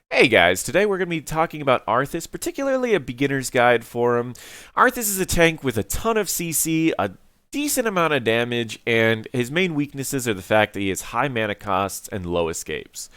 Hey guys, today we're going to be talking about Arthas, particularly a beginner's guide for him. Arthas is a tank with a ton of CC, a decent amount of damage, and his main weaknesses are the fact that he has high mana costs and low escapes.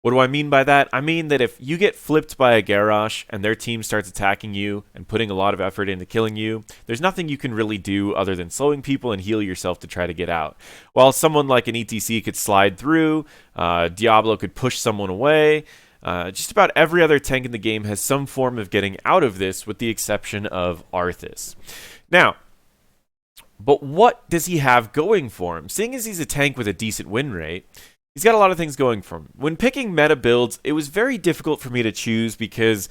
What do I mean by that? I mean that if you get flipped by a Garrosh and their team starts attacking you and putting a lot of effort into killing you, there's nothing you can really do other than slowing people and heal yourself to try to get out. While someone like an ETC could slide through, Diablo could push someone away. Just about every other tank in the game has some form of getting out of this, with the exception of Arthas. Now, but what does he have going for him? Seeing as he's a tank with a decent win rate, he's got a lot of things going for him. When picking meta builds, it was very difficult for me to choose because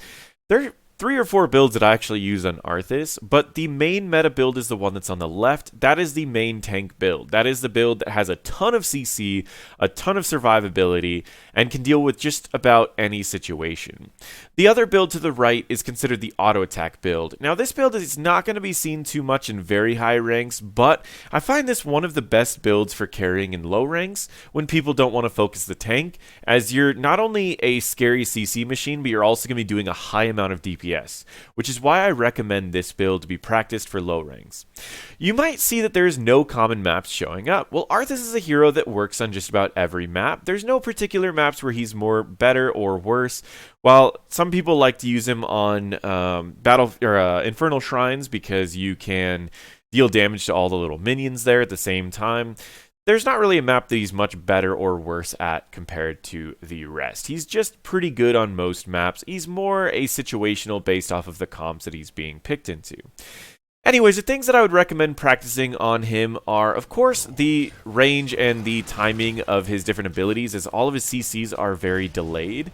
there 3 or 4 builds that I actually use on Arthas, but the main meta build is the one that's on the left. That is the main tank build. That is the build that has a ton of CC, a ton of survivability, and can deal with just about any situation. The other build to the right is considered the auto attack build. Now, this build is not going to be seen too much in very high ranks, but I find this one of the best builds for carrying in low ranks when people don't want to focus the tank, as you're not only a scary CC machine, but you're also going to be doing a high amount of DPS, which is why I recommend this build to be practiced for low ranks. You might see that there's no common maps showing up. Well, Arthas is a hero that works on just about every map. There's no particular maps where he's more better or worse. While some people like to use him on Infernal Shrines because you can deal damage to all the little minions there at the same time, there's not really a map that he's much better or worse at compared to the rest. He's just pretty good on most maps. He's more a situational based off of the comps that he's being picked into. Anyways, the things that I would recommend practicing on him are, of course, the range and the timing of his different abilities, as all of his CCs are very delayed.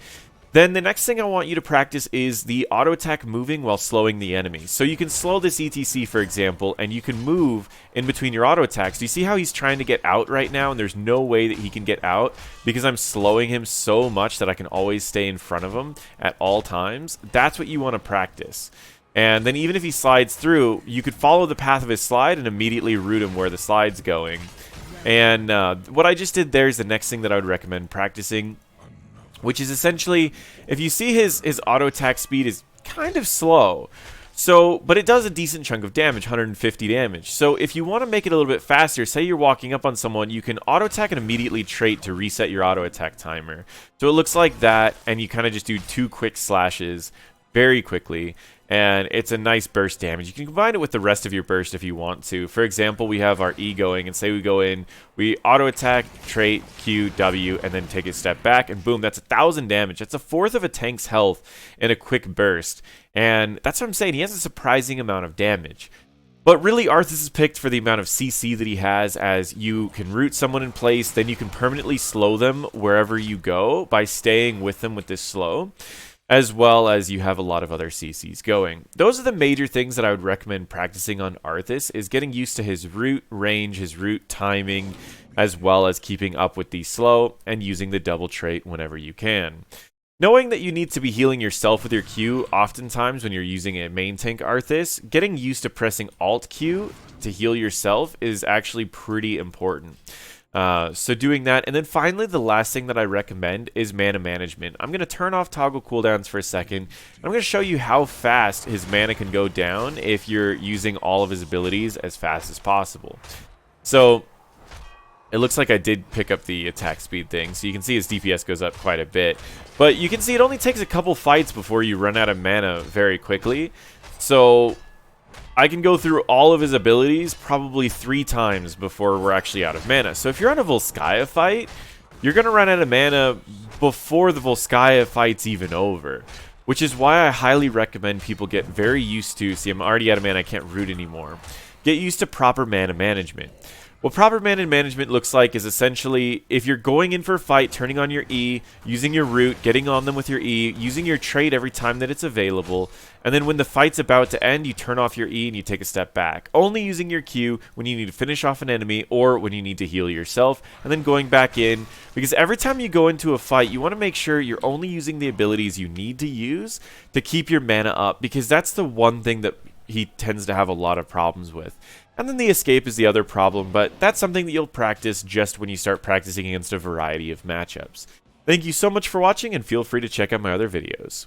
Then the next thing I want you to practice is the auto attack moving while slowing the enemy. So you can slow this ETC, for example, and you can move in between your auto attacks. Do you see how he's trying to get out right now, and there's no way that he can get out because I'm slowing him so much that I can always stay in front of him at all times? That's what you want to practice. And then even if he slides through, you could follow the path of his slide and immediately route him where the slide's going. And what I just did there is the next thing that I would recommend practicing, which is essentially, if you see his auto attack speed is kind of slow, but it does a decent chunk of damage, 150 damage. So if you want to make it a little bit faster, say you're walking up on someone, you can auto attack and immediately trait to reset your auto attack timer. So it looks like that, and you kind of just do 2 quick slashes very quickly, and it's a nice burst damage. You can combine it with the rest of your burst if you want to. For example, we have our E going, and say we go in, we auto attack, trait, Q, W, and then take a step back, and boom, that's 1,000 damage. That's 1/4 of a tank's health in a quick burst, and that's what I'm saying. He has a surprising amount of damage. But really, Arthas is picked for the amount of CC that he has, as you can root someone in place, then you can permanently slow them wherever you go by staying with them with this slow, as well as you have a lot of other CCs going. Those are the major things that I would recommend practicing on Arthas, is getting used to his root range, his root timing, as well as keeping up with the slow and using the double trait whenever you can. Knowing that you need to be healing yourself with your Q oftentimes when you're using a main tank Arthas, getting used to pressing Alt Q to heal yourself is actually pretty important. So doing that, and then finally the last thing that I recommend is mana management. I'm going to turn off toggle cooldowns for a second. I'm going to show you how fast his mana can go down if you're using all of his abilities as fast as possible. So it looks like I did pick up the attack speed thing, so you can see his DPS goes up quite a bit. But you can see it only takes a couple fights before you run out of mana very quickly. So I can go through all of his abilities probably 3 times before we're actually out of mana. So if you're on a Volskaya fight, you're going to run out of mana before the Volskaya fight's even over, which is why I highly recommend people get very used to, see, I'm already out of mana, I can't root anymore. Get used to proper mana management. What proper mana management looks like is essentially, if you're going in for a fight, turning on your E, using your root, getting on them with your E, using your trait every time that it's available, and then when the fight's about to end, you turn off your E and you take a step back. Only using your Q when you need to finish off an enemy or when you need to heal yourself, and then going back in, because every time you go into a fight, you want to make sure you're only using the abilities you need to use to keep your mana up, because that's the one thing that he tends to have a lot of problems with. And then the escape is the other problem, but that's something that you'll practice just when you start practicing against a variety of matchups. Thank you so much for watching, and feel free to check out my other videos.